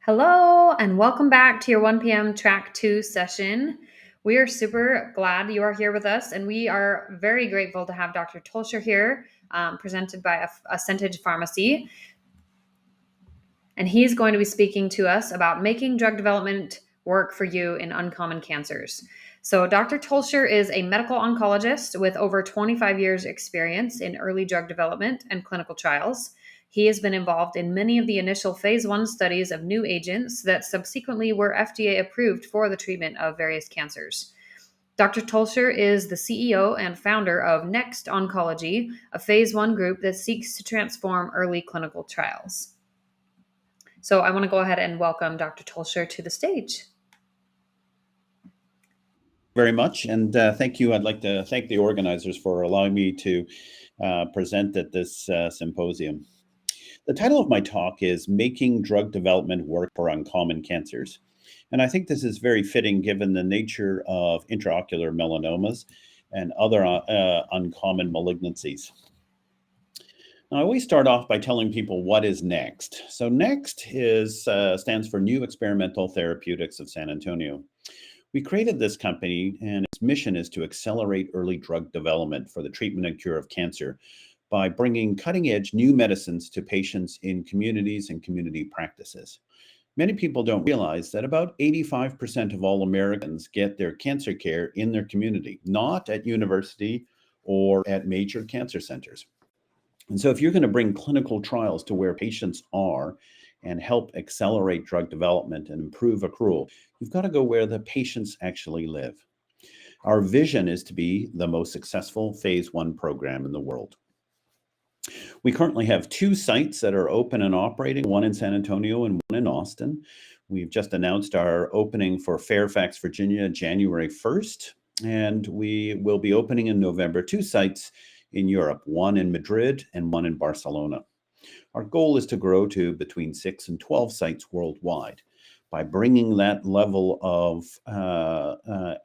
Hello, and welcome back to your 1 p.m. Track 2 session. We are super glad you are here with us, and we are very grateful to have Dr. Tolcher here, presented by Asentage Pharmacy. And he's going to be speaking to us about making drug development work for you in uncommon cancers. So, Dr. Tolcher is a medical oncologist with over 25 years' experience in early drug development and clinical trials. He has been involved in many of the initial phase 1 studies of new agents that subsequently were FDA approved for the treatment of various cancers. Dr. Tolcher is the CEO and founder of Next Oncology, a phase 1 group that seeks to transform early clinical trials. So I want to go ahead and welcome Dr. Tolcher to the stage. Very much, and thank you. I'd like to thank the organizers for allowing me to present at this symposium. The title of my talk is Making Drug Development Work for Uncommon Cancers. And I think this is very fitting given the nature of intraocular melanomas and other uncommon malignancies. Now, I always start off by telling people what is NEXT. So NEXT stands for New Experimental Therapeutics of San Antonio. We created this company, and its mission is to accelerate early drug development for the treatment and cure of cancer by bringing cutting-edge new medicines to patients in communities and community practices. Many people don't realize that about 85% of all Americans get their cancer care in their community, not at university or at major cancer centers. And so if you're going to bring clinical trials to where patients are and help accelerate drug development and improve accrual, you've got to go where the patients actually live. Our vision is to be the most successful phase 1 program in the world. We currently have 2 sites that are open and operating, one in San Antonio and one in Austin. We've just announced our opening for Fairfax, Virginia, January 1st, and we will be opening in November 2 sites in Europe, one in Madrid and one in Barcelona. Our goal is to grow to between 6 and 12 sites worldwide. By bringing that level of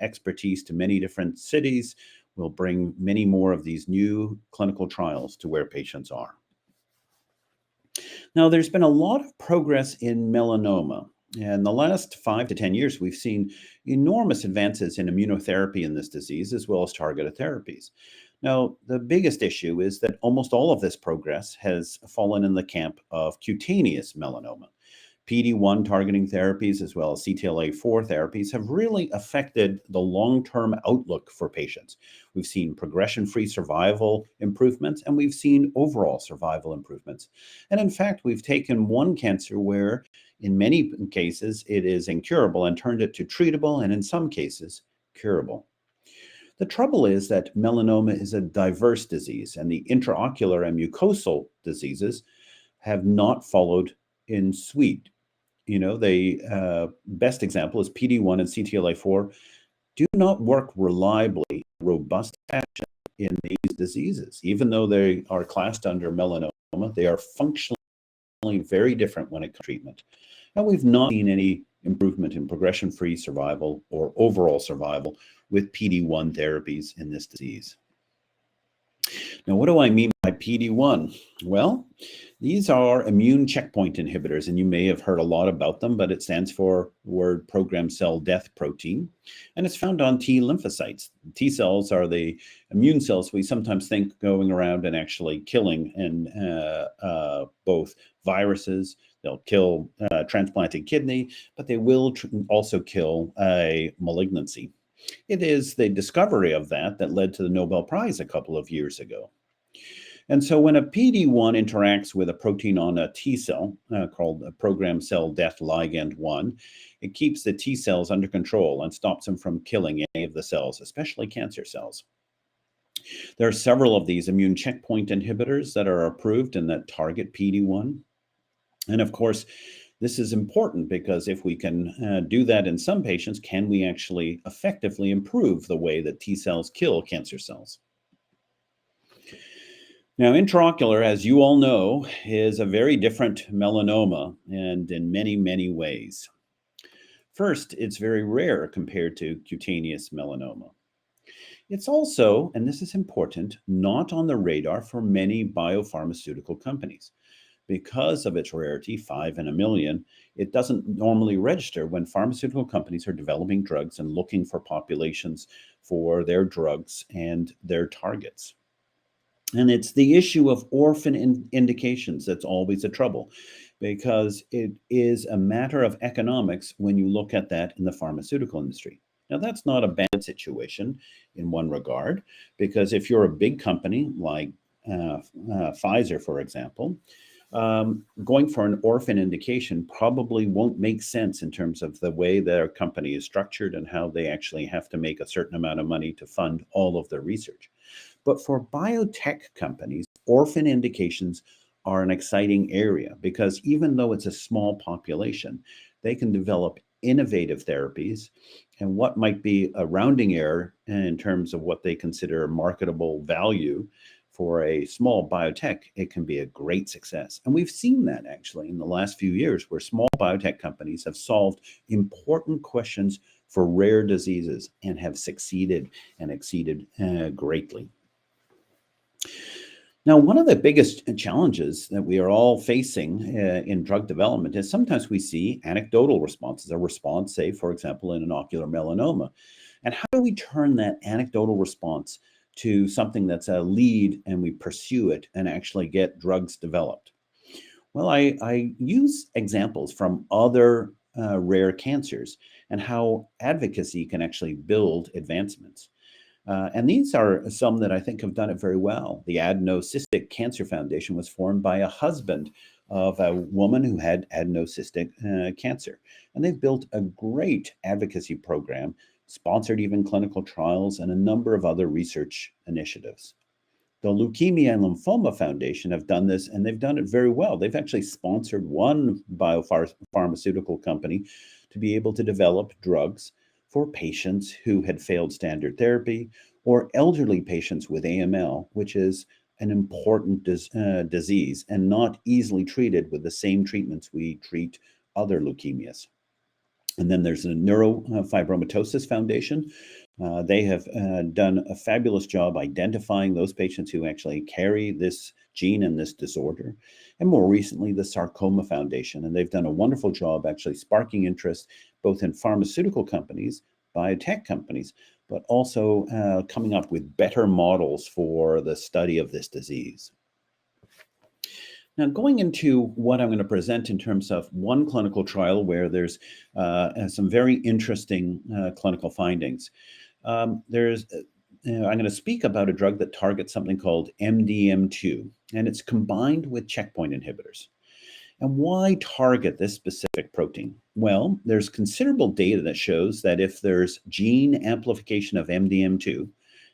expertise to many different cities, we'll bring many more of these new clinical trials to where patients are. Now, there's been a lot of progress in melanoma. In the last 5 to 10 years, we've seen enormous advances in immunotherapy in this disease, as well as targeted therapies. Now, the biggest issue is that almost all of this progress has fallen in the camp of cutaneous melanoma. PD1 targeting therapies, as well as CTLA4 therapies, have really affected the long-term outlook for patients. We've seen progression-free survival improvements, and we've seen overall survival improvements. And in fact, we've taken one cancer where, in many cases, it is incurable and turned it to treatable, and in some cases, curable. The trouble is that melanoma is a diverse disease, and the intraocular and mucosal diseases have not followed in suite. The best example is PD1 and CTLA4 do not work reliably, robust action in these diseases. Even though they are classed under melanoma, they are functionally very different when it comes to treatment. And we've not seen any improvement in progression-free survival or overall survival with PD1 therapies in this disease. Now, what do I mean by PD1? Well, these are immune checkpoint inhibitors, and you may have heard a lot about them, but it stands for the word programmed cell death protein, and it's found on T lymphocytes. T cells are the immune cells we sometimes think going around and actually killing both viruses. They'll kill transplanted kidney, but they will also kill a malignancy. It is the discovery of that led to the Nobel Prize a couple of years ago. And so when a PD1 interacts with a protein on a T cell called a programmed cell death ligand 1, it keeps the T cells under control and stops them from killing any of the cells, especially cancer cells. There are several of these immune checkpoint inhibitors that are approved and that target PD1. And of course, this is important because if we can do that in some patients, can we actually effectively improve the way that T cells kill cancer cells? Now, intraocular, as you all know, is a very different melanoma, and in many, many ways. First, it's very rare compared to cutaneous melanoma. It's also, and this is important, not on the radar for many biopharmaceutical companies. Because of its rarity, 5 in a million, it doesn't normally register when pharmaceutical companies are developing drugs and looking for populations for their drugs and their targets. And it's the issue of indications that's always a trouble, because it is a matter of economics when you look at that in the pharmaceutical industry. Now, that's not a bad situation in one regard, because if you're a big company like Pfizer, for example, going for an orphan indication probably won't make sense in terms of the way their company is structured and how they actually have to make a certain amount of money to fund all of their research. But for biotech companies, orphan indications are an exciting area, because even though it's a small population, they can develop innovative therapies. And what might be a rounding error in terms of what they consider marketable value for a small biotech, it can be a great success. And we've seen that actually in the last few years, where small biotech companies have solved important questions for rare diseases and have succeeded and exceeded greatly. Now, one of the biggest challenges that we are all facing in drug development is sometimes we see anecdotal responses, a response, say, for example, in an ocular melanoma. And how do we turn that anecdotal response to something that's a lead, and we pursue it and actually get drugs developed? Well, I use examples from other rare cancers and how advocacy can actually build advancements. And these are some that I think have done it very well. The Adenocystic Cancer Foundation was formed by a husband of a woman who had adenocystic cancer. And they've built a great advocacy program, sponsored even clinical trials, and a number of other research initiatives. The Leukemia and Lymphoma Foundation have done this, and they've done it very well. They've actually sponsored one biopharmaceutical company to be able to develop drugs for patients who had failed standard therapy, or elderly patients with AML, which is an important disease and not easily treated with the same treatments we treat other leukemias. And then there's the Neurofibromatosis Foundation. They have done a fabulous job identifying those patients who actually carry this gene and this disorder. And more recently, the Sarcoma Foundation. And they've done a wonderful job actually sparking interest both in pharmaceutical companies, biotech companies, but also coming up with better models for the study of this disease. Now, going into what I'm going to present in terms of one clinical trial where there's some very interesting clinical findings. I'm going to speak about a drug that targets something called MDM2, and it's combined with checkpoint inhibitors. And why target this specific protein? Well, there's considerable data that shows that if there's gene amplification of MDM2,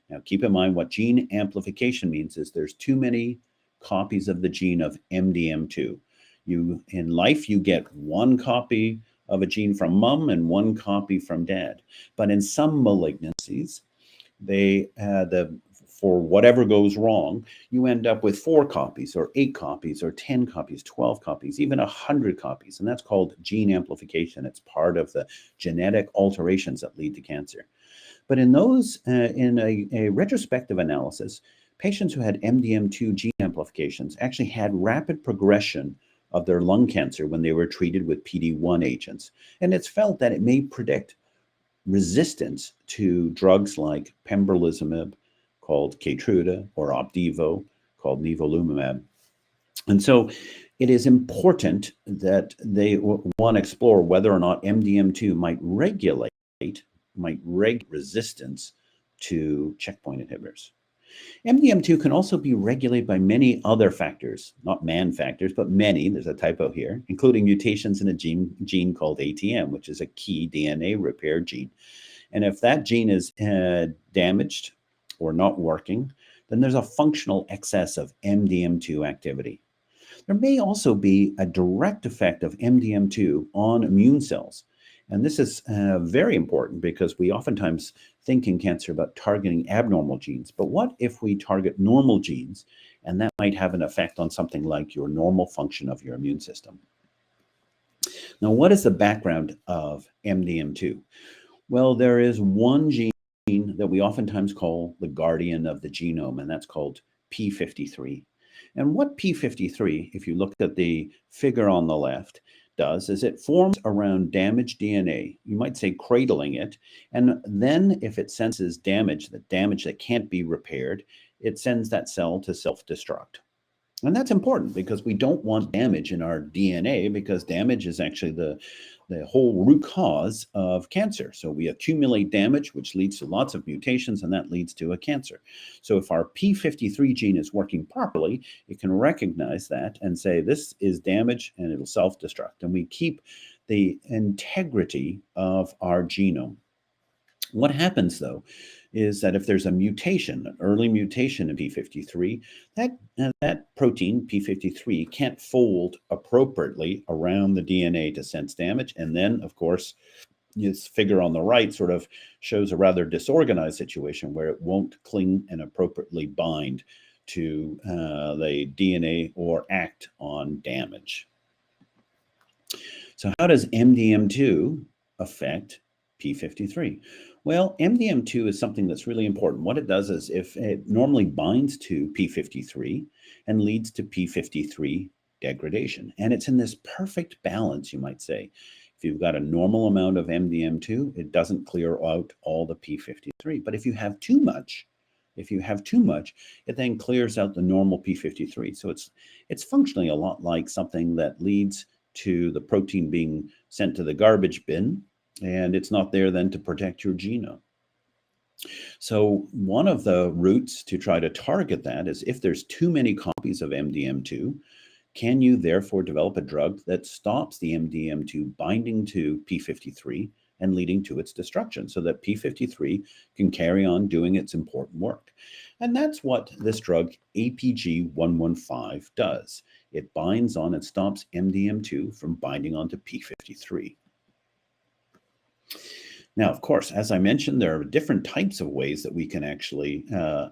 now keep in mind what gene amplification means is there's too many copies of the gene of MDM2. In life, you get one copy of a gene from mom and one copy from dad. But in some malignancies, for whatever goes wrong, you end up with 4 copies or 8 copies or 10 copies, 12 copies, even 100 copies. And that's called gene amplification. It's part of the genetic alterations that lead to cancer. But in a retrospective analysis, patients who had MDM2 gene amplifications actually had rapid progression of their lung cancer when they were treated with PD1 agents. And it's felt that it may predict resistance to drugs like pembrolizumab, called Keytruda, or Opdivo, called nivolumab. And so it is important that they want to explore whether or not MDM2 might regulate resistance to checkpoint inhibitors. MDM2 can also be regulated by many other factors, not man factors, but many, there's a typo here, including mutations in a gene called ATM, which is a key DNA repair gene. And if that gene is damaged or not working, then there's a functional excess of MDM2 activity. There may also be a direct effect of MDM2 on immune cells. And this is very important because we oftentimes think in cancer about targeting abnormal genes. But what if we target normal genes, and that might have an effect on something like your normal function of your immune system? Now, what is the background of MDM2? Well, there is one gene that we oftentimes call the guardian of the genome, and that's called P53. And what p53, if you look at the figure on the left, does is it forms around damaged DNA. You might say cradling it. And then if it senses damage that can't be repaired, it sends that cell to self-destruct. And that's important because we don't want damage in our DNA, because damage is actually the whole root cause of cancer. So we accumulate damage, which leads to lots of mutations, and that leads to a cancer. So if our p53 gene is working properly, it can recognize that and say, this is damage, and it'll self-destruct. And we keep the integrity of our genome. What happens, though, is that if there's a mutation, an early mutation in p53, that protein, p53, can't fold appropriately around the DNA to sense damage. And then, of course, this figure on the right sort of shows a rather disorganized situation where it won't cling and appropriately bind to the DNA or act on damage. So how does MDM2 affect p53? Well, MDM2 is something that's really important. What it does is, if it normally binds to p53 and leads to p53 degradation. And it's in this perfect balance, you might say. If you've got a normal amount of MDM2, it doesn't clear out all the p53. But if you have too much, it then clears out the normal p53. So it's functionally a lot like something that leads to the protein being sent to the garbage bin, and it's not there then to protect your genome. So one of the routes to try to target that is, if there's too many copies of MDM2, can you therefore develop a drug that stops the MDM2 binding to p53 and leading to its destruction, so that p53 can carry on doing its important work? And that's what this drug APG-115 does. It binds on and stops MDM2 from binding onto p53. Now, of course, as I mentioned, there are different types of ways that we can actually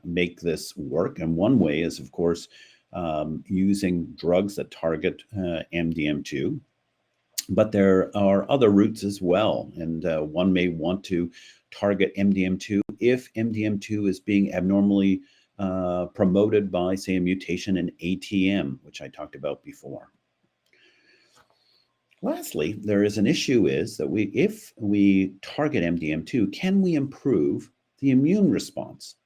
make this work. And one way is, of course, using drugs that target MDM2. But there are other routes as well. And one may want to target MDM2 if MDM2 is being abnormally promoted by, say, a mutation in ATM, which I talked about before. Lastly, there is an issue is that if we target MDM2, can we improve the immune response?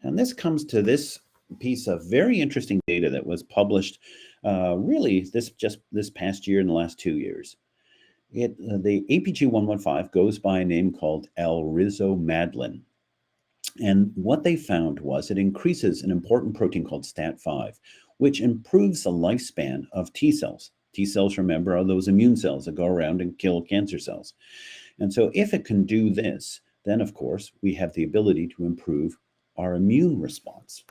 And this comes to this piece of very interesting data that was published really this past year, in the last 2 years. The APG-115 goes by a name called elrizomedlin. And what they found was it increases an important protein called STAT5, which improves the lifespan of T cells. T cells, remember, are those immune cells that go around and kill cancer cells. And so if it can do this, then of course we have the ability to improve our immune response.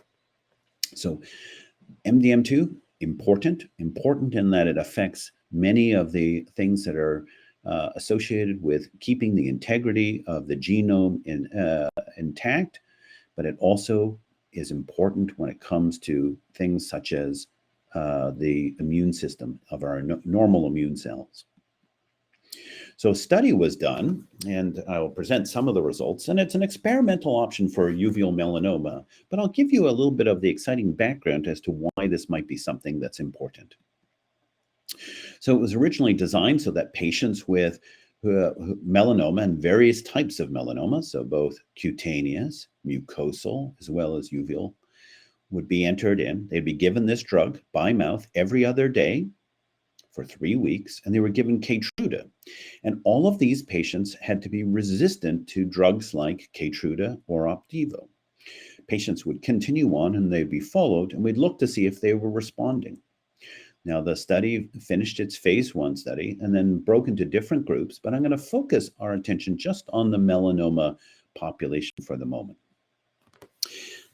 So MDM2, important in that it affects many of the things that are associated with keeping the integrity of the genome intact, but it also is important when it comes to things such as the immune system of our normal immune cells. So a study was done, and I will present some of the results, and it's an experimental option for uveal melanoma, but I'll give you a little bit of the exciting background as to why this might be something that's important. So it was originally designed so that patients with melanoma and various types of melanoma, so both cutaneous, mucosal, as well as uveal, would be entered in. They'd be given this drug by mouth every other day for 3 weeks, and they were given Keytruda. And all of these patients had to be resistant to drugs like Keytruda or Opdivo. Patients would continue on, and they'd be followed, and we'd look to see if they were responding. Now, the study finished its phase 1 study and then broke into different groups, but I'm going to focus our attention just on the melanoma population for the moment.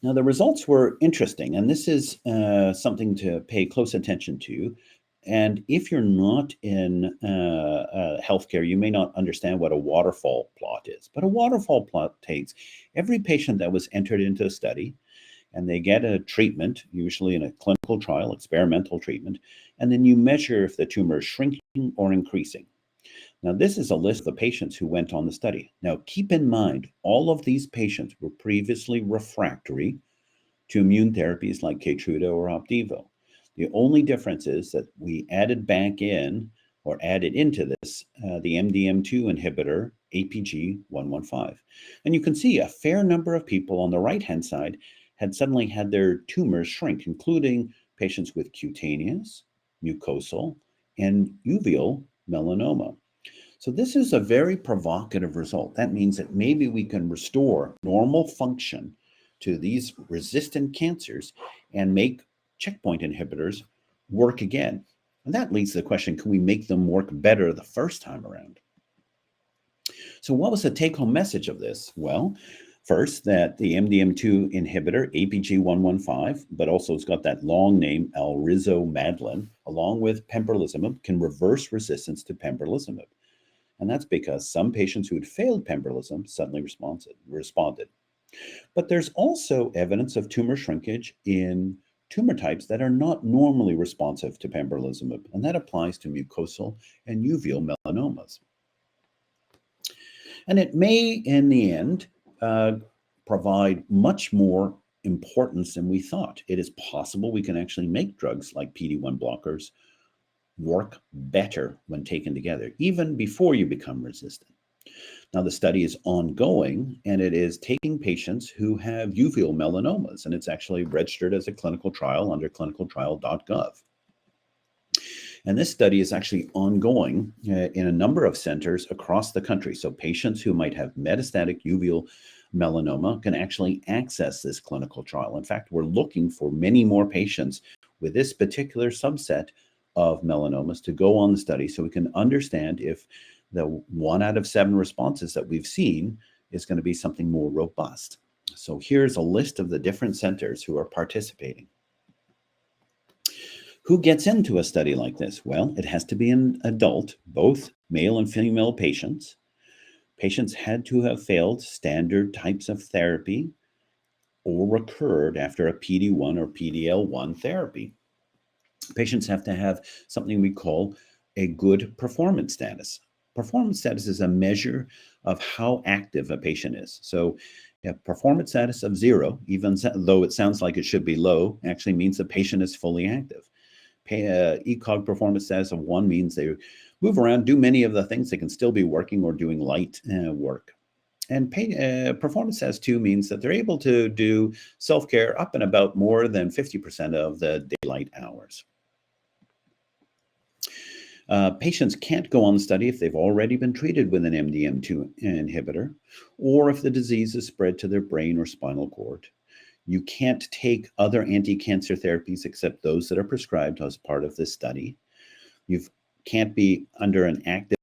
Now, the results were interesting, and this is something to pay close attention to. And if you're not in healthcare, you may not understand what a waterfall plot is. But a waterfall plot takes every patient that was entered into a study, and they get a treatment, usually in a clinical trial, experimental treatment, and then you measure if the tumor is shrinking or increasing. Now, this is a list of the patients who went on the study. Now, keep in mind, all of these patients were previously refractory to immune therapies like Keytruda or Opdivo. The only difference is that we added back in or added into this the MDM2 inhibitor APG115. And you can see a fair number of people on the right-hand side had suddenly had their tumors shrink, including patients with cutaneous, mucosal, and uveal melanoma. So this is a very provocative result. That means that maybe we can restore normal function to these resistant cancers and make checkpoint inhibitors work again. And that leads to the question, can we make them work better the first time around? So what was the take-home message of this? Well, first, that the MDM2 inhibitor, APG115, but also it's got that long name, alrizomadlin, along with pembrolizumab, can reverse resistance to pembrolizumab. And that's because some patients who had failed pembrolizumab suddenly responded. But there's also evidence of tumor shrinkage in tumor types that are not normally responsive to pembrolizumab, and that applies to mucosal and uveal melanomas. And it may, in the end, provide much more importance than we thought. It is possible we can actually make drugs like PD1 blockers work better when taken together, even before you become resistant. Now, the study is ongoing, and it is taking patients who have uveal melanomas, and it's actually registered as a clinical trial under clinicaltrial.gov. And this study is actually ongoing in a number of centers across the country. So patients who might have metastatic uveal melanoma can actually access this clinical trial. In fact, we're looking for many more patients with this particular subset of melanomas to go on the study so we can understand if the 1 out of 7 responses that we've seen is going to be something more robust. So here's a list of the different centers who are participating. Who gets into a study like this? Well, it has to be an adult, both male and female patients. Patients had to have failed standard types of therapy or recurred after a PD1 or PDL1 therapy. Patients have to have something we call a good performance status. Performance status is a measure of how active a patient is. So a performance status of 0, even though it sounds like it should be low, actually means the patient is fully active. ECOG performance status of 1 means they move around, do many of the things, they can still be working or doing light work. And performance status 2 means that they're able to do self-care up and about more than 50% of the daylight hours. Patients can't go on the study if they've already been treated with an MDM2 inhibitor, or if the disease is spread to their brain or spinal cord. You can't take other anti-cancer therapies except those that are prescribed as part of this study. You can't be under an active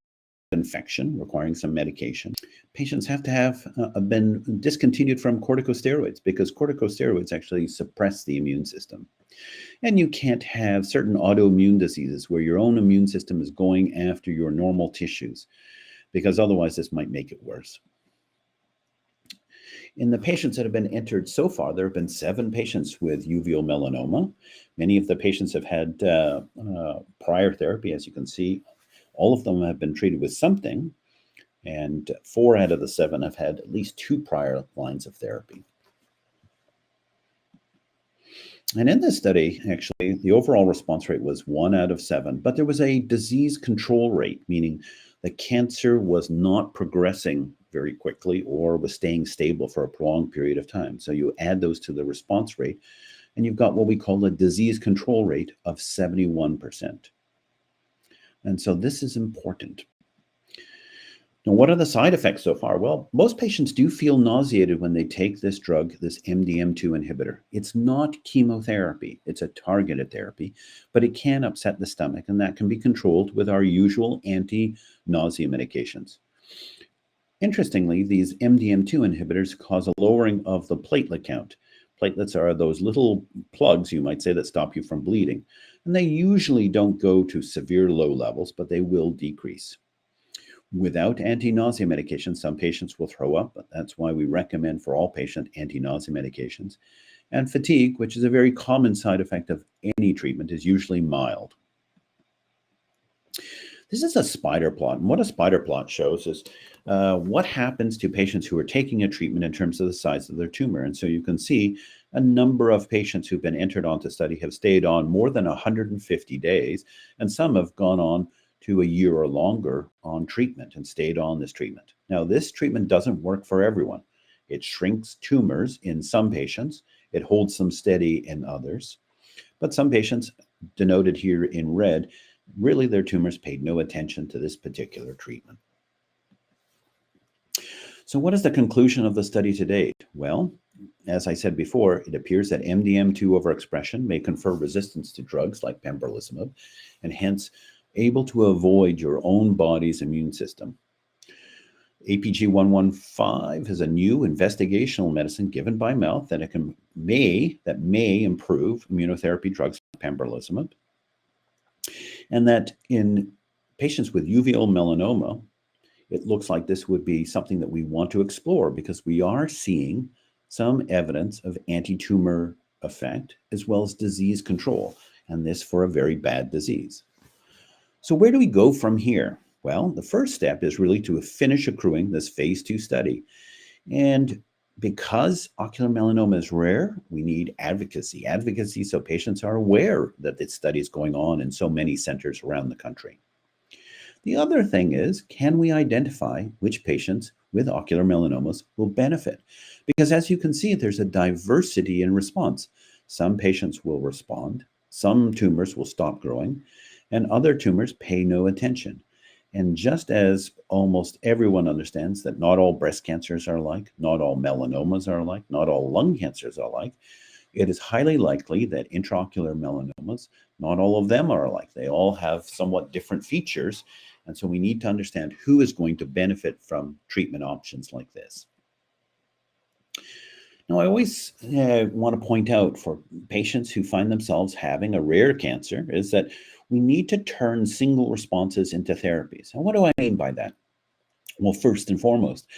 infection requiring some medication. Patients have to have been discontinued from corticosteroids because corticosteroids actually suppress the immune system. And you can't have certain autoimmune diseases where your own immune system is going after your normal tissues, because otherwise this might make it worse. In the patients that have been entered so far, there have been 7 patients with uveal melanoma. Many of the patients have had prior therapy. As you can see, all of them have been treated with something, and 4 out of the 7 have had at least 2 prior lines of therapy. And in this study, actually, the overall response rate was 1 out of 7, but there was a disease control rate, meaning the cancer was not progressing very quickly or was staying stable for a prolonged period of time. So you add those to the response rate, and you've got what we call a disease control rate of 71%. And so this is important. Now, what are the side effects so far? Well, most patients do feel nauseated when they take this drug, this MDM2 inhibitor. It's not chemotherapy, it's a targeted therapy, but it can upset the stomach, and that can be controlled with our usual anti-nausea medications. Interestingly, these MDM2 inhibitors cause a lowering of the platelet count. Platelets are those little plugs, you might say, that stop you from bleeding. And they usually don't go to severe low levels, but they will decrease. Without anti-nausea medications, some patients will throw up, but that's why we recommend for all patients anti-nausea medications. And fatigue, which is a very common side effect of any treatment, is usually mild. This is a spider plot, and what a spider plot shows is what happens to patients who are taking a treatment in terms of the size of their tumor. And so you can see A number of patients who've been entered onto study have stayed on more than 150 days, and some have gone on to a year or longer on treatment and stayed on this treatment. Now, this treatment doesn't work for everyone. It shrinks tumors in some patients, it holds them steady in others. But some patients, denoted here in red, really their tumors paid no attention to this particular treatment. So, what is the conclusion of the study to date? Well, as I said before, it appears that MDM2 overexpression may confer resistance to drugs like pembrolizumab and hence able to avoid your own body's immune system. APG-115 is a new investigational medicine given by mouth that may improve immunotherapy drugs like pembrolizumab, and that in patients with uveal melanoma, it looks like this would be something that we want to explore because we are seeing some evidence of anti-tumor effect as well as disease control, and this for a very bad disease. So where do we go from here? Well, the first step is really to finish accruing this phase 2 study. And because ocular melanoma is rare, we need advocacy. Advocacy so patients are aware that this study is going on in so many centers around the country. The other thing is, can we identify which patients with ocular melanomas will benefit? Because as you can see, there's a diversity in response. Some patients will respond, some tumors will stop growing, and other tumors pay no attention. And just as almost everyone understands that not all breast cancers are alike, not all melanomas are alike, not all lung cancers are alike, it is highly likely that intraocular melanomas, not all of them are alike. They all have somewhat different features. And so we need to understand who is going to benefit from treatment options like this. Now, I always want to point out for patients who find themselves having a rare cancer is that we need to turn single responses into therapies. And what do I mean by that? Well, first and foremost,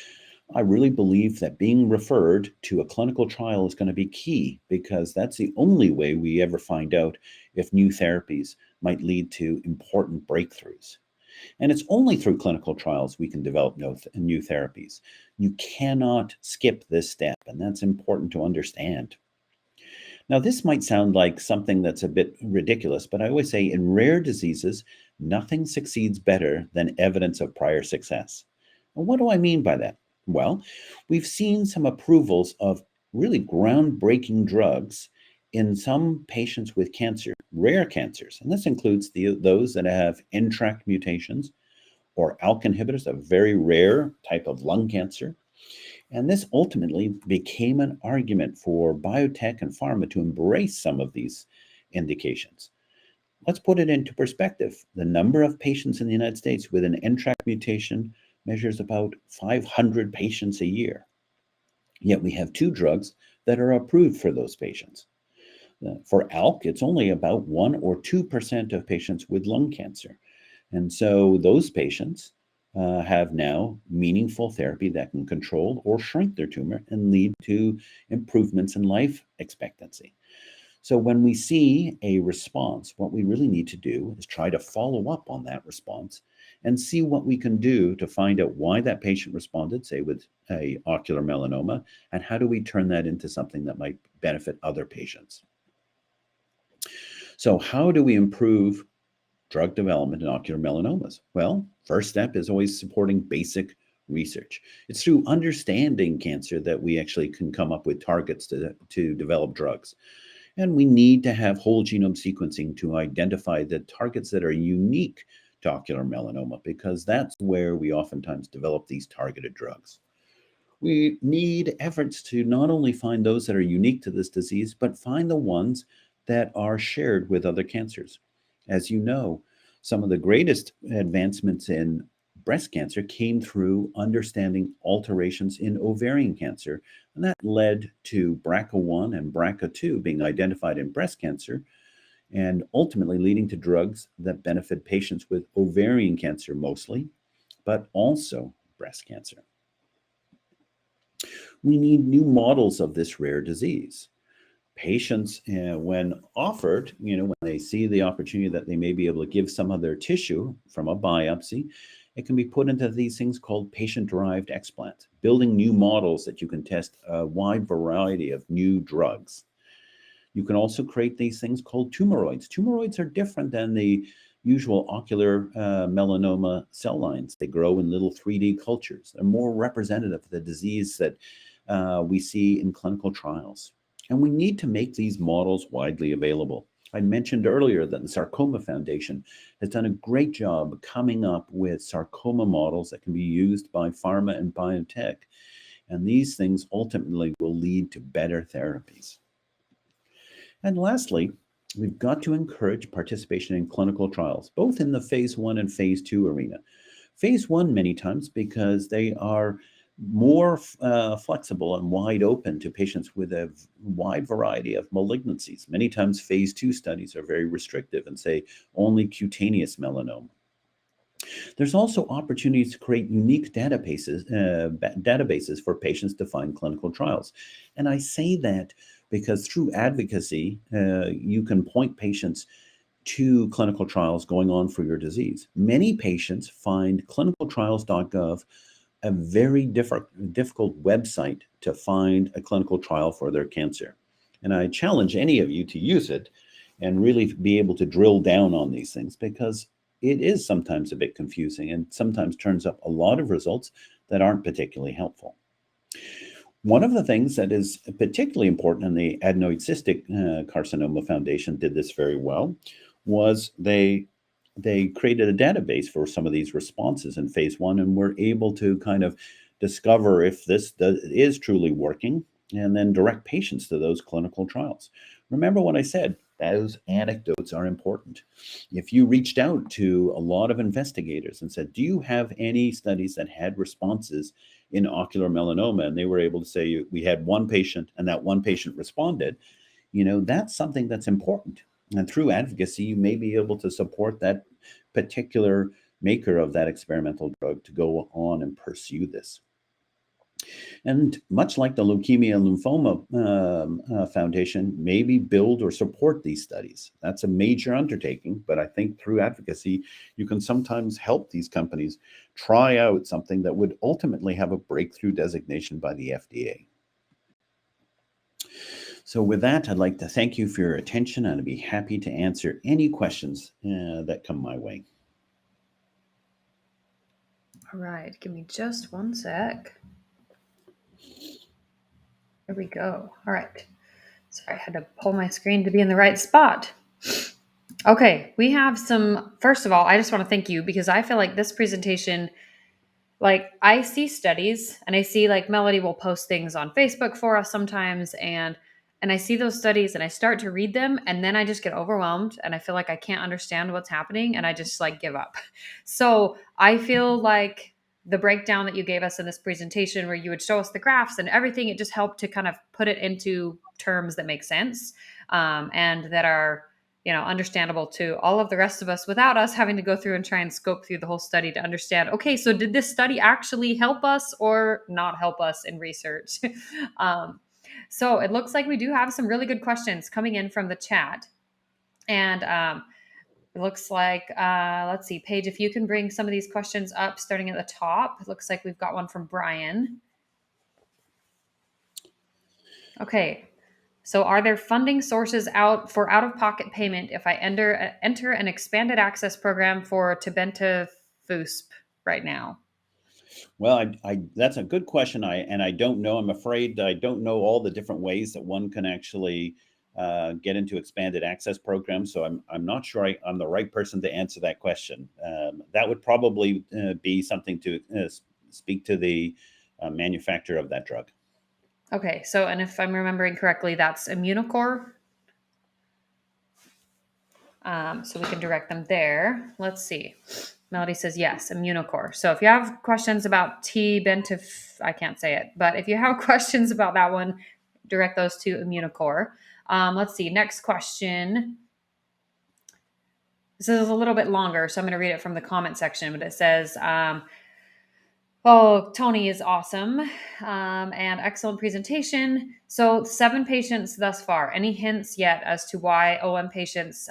I really believe that being referred to a clinical trial is going to be key because that's the only way we ever find out if new therapies might lead to important breakthroughs. And it's only through clinical trials we can develop new therapies. You cannot skip this step, and that's important to understand. Now, this might sound like something that's a bit ridiculous, but I always say in rare diseases, nothing succeeds better than evidence of prior success. And what do I mean by that? Well, we've seen some approvals of really groundbreaking drugs in some patients with cancer, rare cancers, and this includes those that have NTRK mutations or ALK inhibitors, a very rare type of lung cancer. And this ultimately became an argument for biotech and pharma to embrace some of these indications. Let's put it into perspective. The number of patients in the United States with an NTRK mutation measures about 500 patients a year. Yet we have two drugs that are approved for those patients. For ALK, it's only about 1 or 2% of patients with lung cancer. And so those patients have now meaningful therapy that can control or shrink their tumor and lead to improvements in life expectancy. So when we see a response, what we really need to do is try to follow up on that response and see what we can do to find out why that patient responded, say with a ocular melanoma, and how do we turn that into something that might benefit other patients. So how do we improve drug development in ocular melanomas? Well, first step is always supporting basic research. It's through understanding cancer that we actually can come up with targets to develop drugs. And we need to have whole genome sequencing to identify the targets that are unique to ocular melanoma, because that's where we oftentimes develop these targeted drugs. We need efforts to not only find those that are unique to this disease, but find the ones that are shared with other cancers. As you know, some of the greatest advancements in breast cancer came through understanding alterations in ovarian cancer, and that led to BRCA1 and BRCA2 being identified in breast cancer, and ultimately leading to drugs that benefit patients with ovarian cancer mostly, but also breast cancer. We need new models of this rare disease. Patients, when offered, when they see the opportunity that they may be able to give some of their tissue from a biopsy It can be put into these things called patient-derived explants, building new models that you can test a wide variety of new drugs. You can also create these things called tumoroids. Tumoroids are different than the usual ocular melanoma cell lines. They grow in little 3D cultures. They're more representative of the disease that we see in clinical trials. And we need to make these models widely available. I mentioned earlier that the Sarcoma Foundation has done a great job coming up with sarcoma models that can be used by pharma and biotech. And these things ultimately will lead to better therapies. And lastly, we've got to encourage participation in clinical trials, both in the phase 1 and phase 2 arena. Phase 1, many times, because they are more flexible and wide open to patients with a wide variety of malignancies. Many times, phase 2 studies are very restrictive and say only cutaneous melanoma. There's also opportunities to create unique databases for patients to find clinical trials. And I say that because through advocacy, you can point patients to clinical trials going on for your disease. Many patients find clinicaltrials.gov a very difficult website to find a clinical trial for their cancer. And I challenge any of you to use it and really be able to drill down on these things, because it is sometimes a bit confusing and sometimes turns up a lot of results that aren't particularly helpful. One of the things that is particularly important, and the Adenoid Cystic Carcinoma Foundation did this very well, was they created a database for some of these responses in phase 1 and were able to kind of discover if this is truly working and then direct patients to those clinical trials. Remember what I said, those anecdotes are important. If you reached out to a lot of investigators and said, do you have any studies that had responses in ocular melanoma? And they were able to say, we had one patient and that one patient responded. That's something that's important. And through advocacy, you may be able to support that particular maker of that experimental drug to go on and pursue this. And much like the Leukemia and Lymphoma Foundation, maybe build or support these studies. That's a major undertaking, but I think through advocacy, you can sometimes help these companies try out something that would ultimately have a breakthrough designation by the FDA. So with that, I'd like to thank you for your attention, and I'd be happy to answer any questions that come my way. All right, give me just one sec. There we go. All right. Sorry, I had to pull my screen to be in the right spot. Okay, we have first of all, I just want to thank you, because I feel like this presentation, like I see studies and I see like Melody will post things on Facebook for us sometimes, and I see those studies and I start to read them, and then I just get overwhelmed and I feel like I can't understand what's happening and I just like give up. So I feel like the breakdown that you gave us in this presentation, where you would show us the graphs and everything, it just helped to kind of put it into terms that make sense, and that are understandable to all of the rest of us, without us having to go through and try and scope through the whole study to understand, okay, so did this study actually help us or not help us in research? So it looks like we do have some really good questions coming in from the chat. And it looks like, let's see, Paige, if you can bring some of these questions up starting at the top. It looks like we've got one from Brian. Okay. So are there funding sources for out-of-pocket payment if I enter an expanded access program for tebentafusp right now? Well, that's a good question. I don't know. I'm afraid I don't know all the different ways that one can actually get into expanded access programs. So I'm not sure I'm the right person to answer that question. That would probably be something to speak to the manufacturer of that drug. Okay. So, and if I'm remembering correctly, that's Immunocore. So we can direct them there. Let's see. Melody says yes, Immunocore. So if you have questions about I can't say it, but if you have questions about that one, direct those to Immunocore. Let's see. Next question. This is a little bit longer, so I'm going to read it from the comment section, but it says, oh, Tony is awesome, and excellent presentation. So 7 patients thus far. Any hints yet as to why OM patients'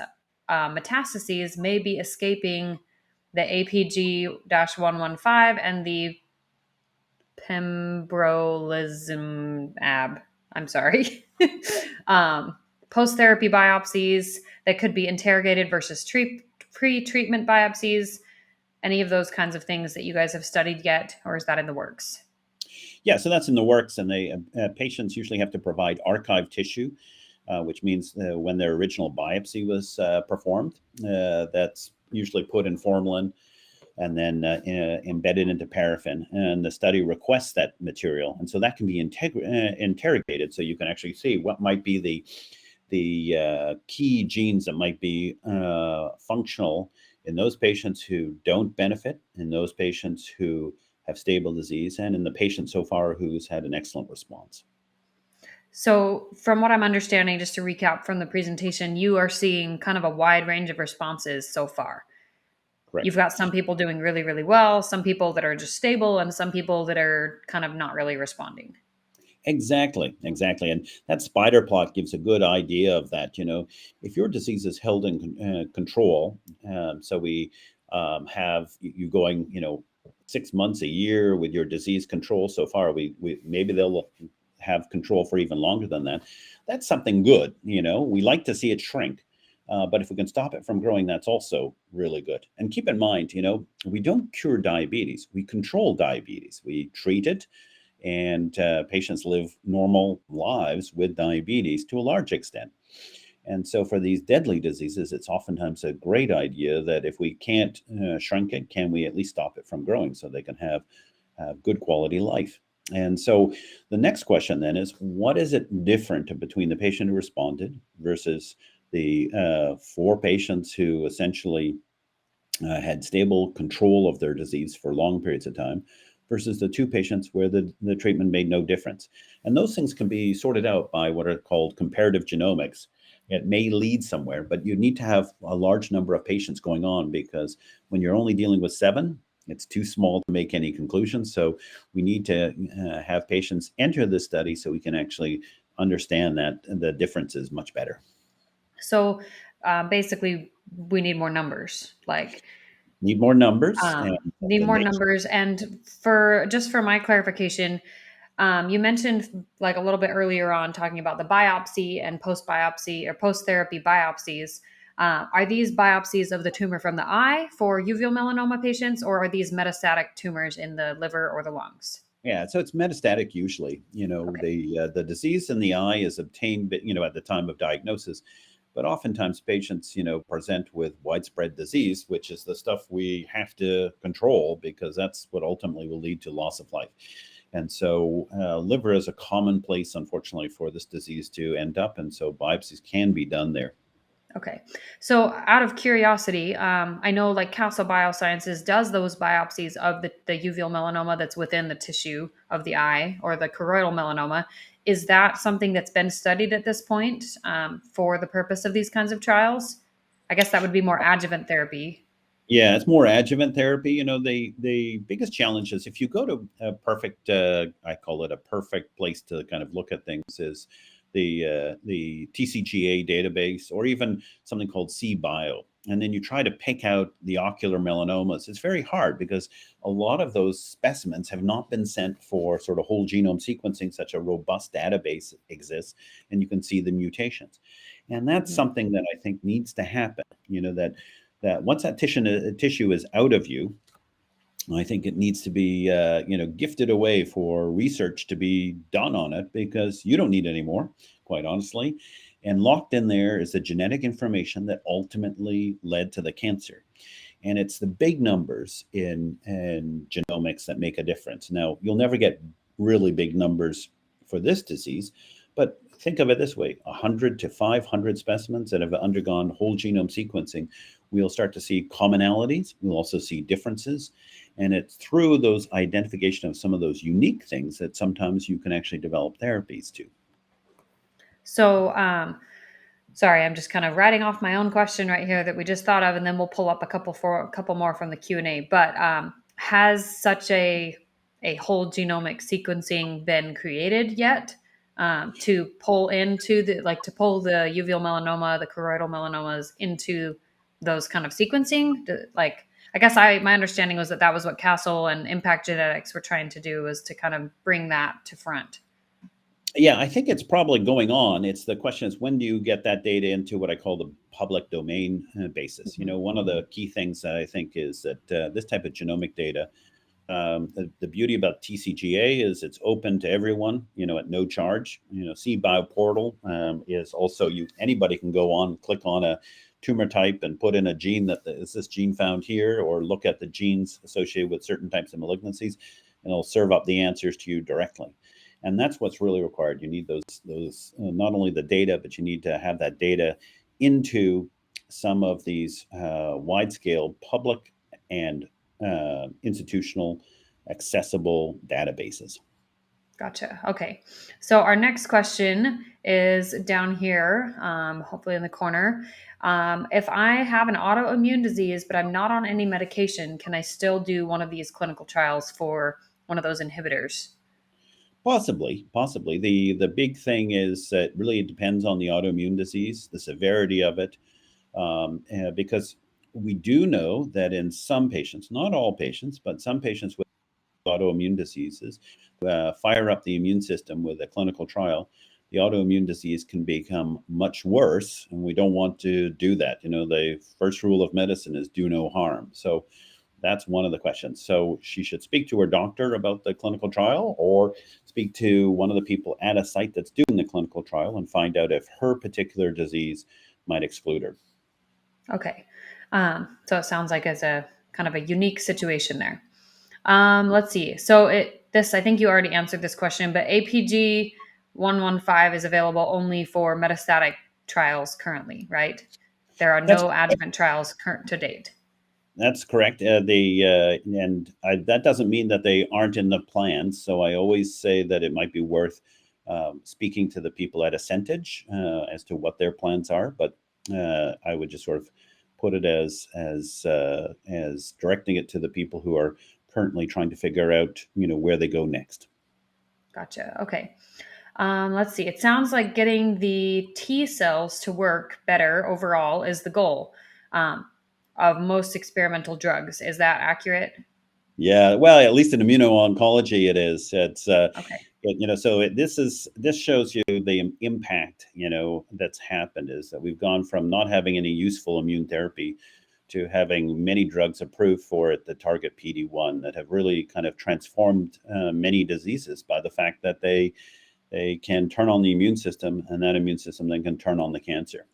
metastases may be escaping the APG-115, and the pembrolizumab. I'm sorry. Post-therapy biopsies that could be interrogated versus pre-treatment biopsies. Any of those kinds of things that you guys have studied yet, or is that in the works? Yeah, so that's in the works, and they patients usually have to provide archive tissue, which means when their original biopsy was performed, that's usually put in formalin and then embedded into paraffin. And the study requests that material, and so that can be interrogated, so you can actually see what might be the key genes that might be functional in those patients who don't benefit, in those patients who have stable disease, and in the patient so far who's had an excellent response. So, from what I'm understanding, just to recap from the presentation, you are seeing kind of a wide range of responses so far. You've Correct. got some people doing really, really well, some people that are just stable, and some people that are kind of not really responding. Exactly, exactly. And that spider plot gives a good idea of that. If your disease is held in control, so we have you going, 6 months, a year with your disease control so far, we maybe they'll have control for even longer than that. That's something good. We like to see it shrink. But if we can stop it from growing, that's also really good. And keep in mind, we don't cure diabetes. We control diabetes. We treat it, and patients live normal lives with diabetes to a large extent. And so for these deadly diseases, it's oftentimes a great idea that if we can't shrink it, can we at least stop it from growing so they can have good quality life? And so the next question then is, what is it different between the patient who responded versus the 4 patients who essentially had stable control of their disease for long periods of time versus the 2 patients where the treatment made no difference? And those things can be sorted out by what are called comparative genomics. It may lead somewhere, but you need to have a large number of patients going on, because when you're only dealing with 7, it's too small to make any conclusions. So we need to have patients enter this study so we can actually understand that the difference is much better. So, basically, we need more numbers. Like, Need more numbers, and need the more nature. numbers. And for my clarification, you mentioned like a little bit earlier on talking about the biopsy and post biopsy or post therapy biopsies. Are these biopsies of the tumor from the eye for uveal melanoma patients, or are these metastatic tumors in the liver or the lungs? Yeah, so it's metastatic usually. Okay. The disease in the eye is obtained, at the time of diagnosis, but oftentimes patients, present with widespread disease, which is the stuff we have to control because that's what ultimately will lead to loss of life. And so, liver is a common place, unfortunately, for this disease to end up, and so biopsies can be done there. Okay. So, out of curiosity, I know like Castle Biosciences does those biopsies of the uveal melanoma that's within the tissue of the eye, or the choroidal melanoma. Is that something that's been studied at this point, for the purpose of these kinds of trials? I guess that would be more adjuvant therapy. Yeah, it's more adjuvant therapy. The biggest challenge is if you go to a perfect, I call it a perfect place to kind of look at things, is the TCGA database, or even something called CBio, and then you try to pick out the ocular melanomas. It's very hard because a lot of those specimens have not been sent for sort of whole genome sequencing. Such a robust database exists, and you can see the mutations, and that's Mhm. something that I think needs to happen. That once that tissue is out of you, I think it needs to be gifted away for research to be done on it, because you don't need any more, quite honestly. And locked in there is the genetic information that ultimately led to the cancer. And it's the big numbers in genomics that make a difference. Now, you'll never get really big numbers for this disease, but think of it this way: 100 to 500 specimens that have undergone whole genome sequencing, we'll start to see commonalities. We'll also see differences. And it's through those identification of some of those unique things that sometimes you can actually develop therapies to. So, sorry, I'm just kind of writing off my own question right here that we just thought of, and then we'll pull up a couple more from the Q&A. But has such a whole genomic sequencing been created yet, to pull into to pull the uveal melanoma, the choroidal melanomas into those kind of sequencing? Like, I guess my understanding was that that was what Castle and Impact Genetics were trying to do, was to kind of bring that to front. Yeah, I think it's probably going on. It's the question is, when do you get that data into what I call the public domain basis? One of the key things that I think is that this type of genomic data, the beauty about TCGA is it's open to everyone, at no charge. CBio portal is also anybody can go on, click on a tumor type and put in a gene that is this gene found here, or look at the genes associated with certain types of malignancies, and it'll serve up the answers to you directly. And that's what's really required. You need those not only the data, but you need to have that data into some of these wide scale public and institutional accessible databases. Gotcha. Okay. So our next question is down here, hopefully in the corner. If I have an autoimmune disease, but I'm not on any medication, can I still do one of these clinical trials for one of those inhibitors? Possibly. The big thing is that really it depends on the autoimmune disease, the severity of it, because we do know that in some patients, not all patients, but some patients with autoimmune diseases, fire up the immune system with a clinical trial, the autoimmune disease can become much worse, and we don't want to do that. The first rule of medicine is do no harm. So that's one of the questions. So she should speak to her doctor about the clinical trial, or speak to one of the people at a site that's doing the clinical trial and find out if her particular disease might exclude her. Okay. So it sounds like it's a kind of a unique situation there. Let's see. So I think you already answered this question, but APG 115 is available only for metastatic trials currently, right? There are That's no adjuvant trials current to date. That's correct. That doesn't mean that they aren't in the plans. So I always say that it might be worth speaking to the people at Asentage as to what their plans are. But I would just sort of put it as directing it to the people who are currently trying to figure out, where they go next. Gotcha. Okay. Let's see. It sounds like getting the T cells to work better overall is the goal of most experimental drugs. Is that accurate? Yeah, well, at least in immuno-oncology, it is. Okay. This shows you the impact, that's happened, is that we've gone from not having any useful immune therapy to having many drugs approved for it that target PD1, that have really kind of transformed many diseases by the fact that they can turn on the immune system, and that immune system then can turn on the cancer.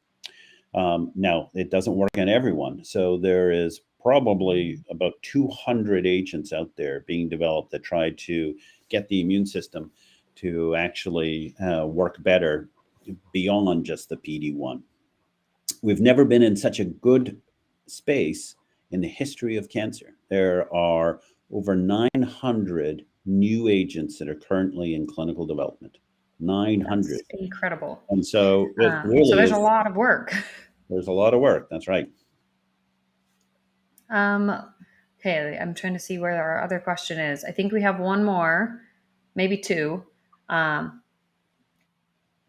Now, it doesn't work on everyone. So there is probably about 200 agents out there being developed that try to get the immune system to actually work better beyond just the PD1. We've never been in such a good space in the history of cancer. There are over 900 new agents that are currently in clinical development. 900. That's incredible. And so it So really there's a is. lot of work. There's a lot of work. That's right. Okay, I'm trying to see where our other question is. I think we have one more, maybe two. No,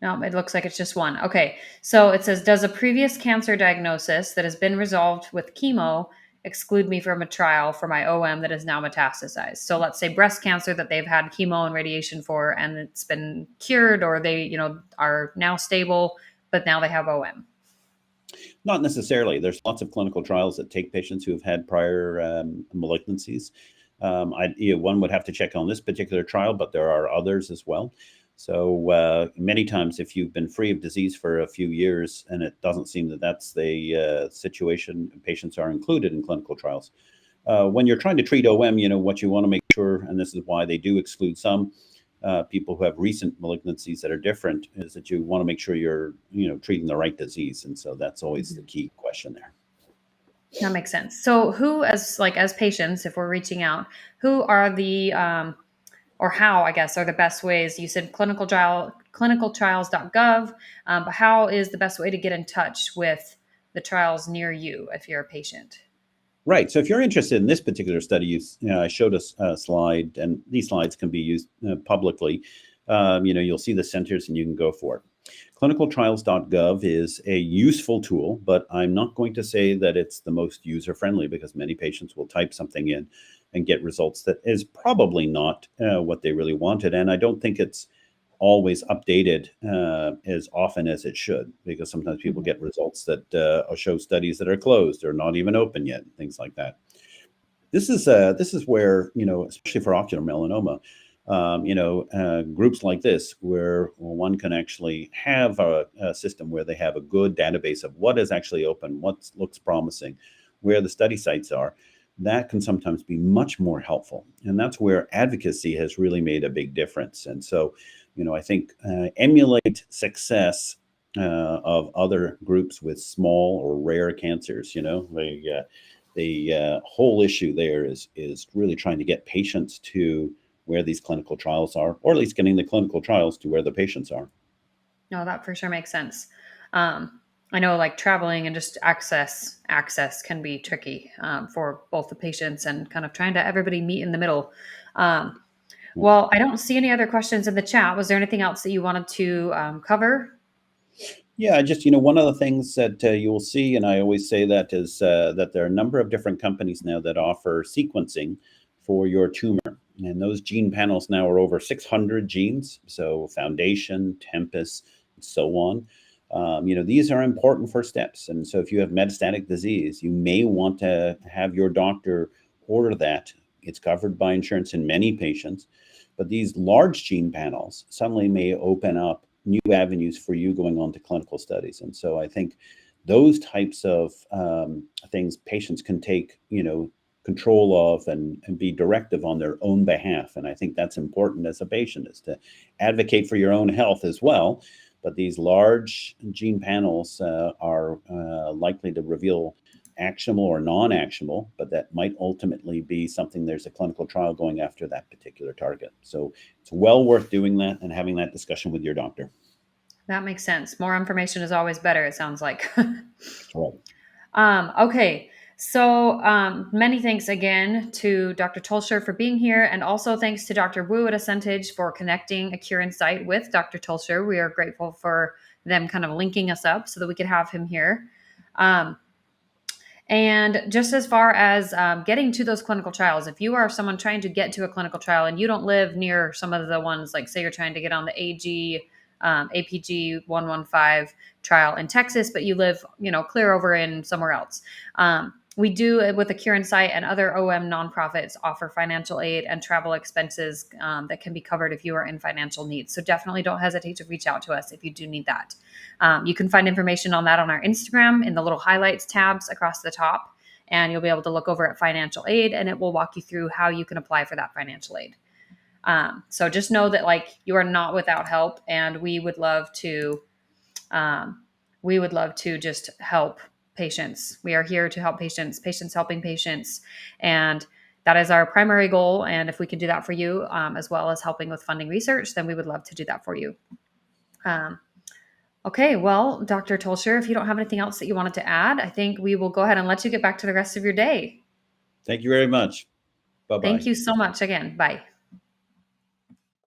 it looks like it's just one. Okay, so it says, does a previous cancer diagnosis that has been resolved with chemo exclude me from a trial for my OM that is now metastasized? So let's say breast cancer that they've had chemo and radiation for, and it's been cured, or they, are now stable, but now they have OM. Not necessarily. There's lots of clinical trials that take patients who have had prior malignancies. One would have to check on this particular trial, but there are others as well. So many times, if you've been free of disease for a few years, and it doesn't seem that that's the situation, patients are included in clinical trials. When you're trying to treat OM, what you want to make sure, and this is why they do exclude some people who have recent malignancies that are different, is that you want to make sure you're, treating the right disease. And so that's always the key question there. That makes sense. So who, as patients, if we're reaching out, who are the, or how, I guess, are the best ways? You said clinicaltrials.gov, but how is the best way to get in touch with the trials near you if you're a patient? Right. So if you're interested in this particular study, I showed a slide, and these slides can be used publicly. You'll see the centers and you can go for it. Clinicaltrials.gov is a useful tool, but I'm not going to say that it's the most user friendly because many patients will type something in and get results that is probably not what they really wanted. And I don't think it's always updated as often as it should, because sometimes people Mhm. get results that show studies that are closed or not even open yet, things like that. This is where, especially for ocular melanoma, groups like this, where one can actually have a system where they have a good database of what is actually open, what looks promising, where the study sites are. That can sometimes be much more helpful, and that's where advocacy has really made a big difference. And so, I think emulate success of other groups with small or rare cancers. The whole issue there is really trying to get patients to where these clinical trials are, or at least getting the clinical trials to where the patients are. No, that for sure makes sense. I know like traveling and just access can be tricky for both the patients and kind of trying to everybody meet in the middle. Um, Yeah. well, I don't see any other questions in the chat. Was there anything else that you wanted to cover? Yeah, just one of the things that you will see, and I always say that, is that there are a number of different companies now that offer sequencing for your tumor, and those gene panels now are over 600 genes. So Foundation, Tempus, and so on. These are important first steps, and so if you have metastatic disease, you may want to have your doctor order that. It's covered by insurance in many patients, but these large gene panels suddenly may open up new avenues for you going on to clinical studies. And so I think those types of things patients can take, control of, and be directive on their own behalf. And I think that's important as a patient, is to advocate for your own health as well. But these large gene panels are likely to reveal actionable or non-actionable, but that might ultimately be something, there's a clinical trial going after that particular target. So it's well worth doing that and having that discussion with your doctor. That makes sense. More information is always better, it sounds like. That's right. Okay. So many thanks again to Dr. Tolcher for being here, and also thanks to Dr. Wu at Asentage for connecting A Cure in Sight with Dr. Tolcher. We are grateful for them kind of linking us up so that we could have him here. Um, and just as far as getting to those clinical trials, if you are someone trying to get to a clinical trial and you don't live near some of the ones, like say you're trying to get on the APG 115 trial in Texas, but you live, clear over in somewhere else. We do, with the Cure in Sight and other OM nonprofits, offer financial aid and travel expenses that can be covered if you are in financial need. So definitely don't hesitate to reach out to us if you do need that. You can find information on that on our Instagram in the little highlights tabs across the top, and you'll be able to look over at financial aid, and it will walk you through how you can apply for that financial aid. So just know that you are not without help, and we would love to just help patients. We are here to help patients helping patients, and that is our primary goal. And if we can do that for you, as well as helping with funding research, then we would love to do that for you. Okay, well, Dr. Tolcher, if you don't have anything else that you wanted to add, I think we will go ahead and let you get back to the rest of your day. Thank you very much. Thank Bye-bye. you so much again. Bye.